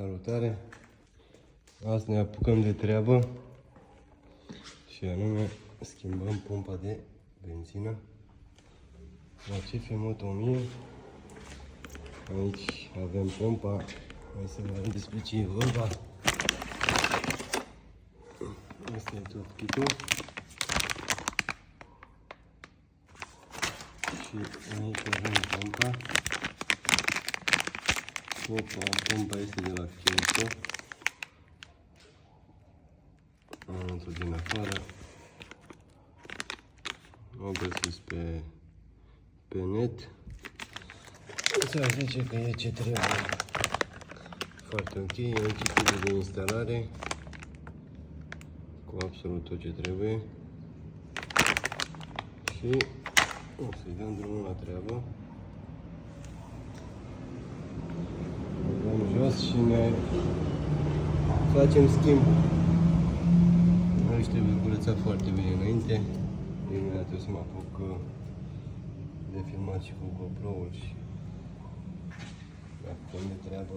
Salutare! Azi ne apucăm de treabă și anume schimbăm pompa de benzină la CF Moto 1000. Aici avem pompa, hai să vedem despre ce e vorba. Asta e tot kitul. Și aici avem pompa. Pompa este de la Kenco. Am intrat din afară. O găsiți pe net. Se zice că e ce trebuie. Foarte ok. Aici kitul de instalare cu absolut tot ce trebuie. Și o să-i dăm drumul la treabă. Dăm jos și ne facem schimbul. Aici trebuie curățat foarte bine înainte. Imediat o să mă apuc de filmat și cu GoPro-ul și ne apucăm de treabă.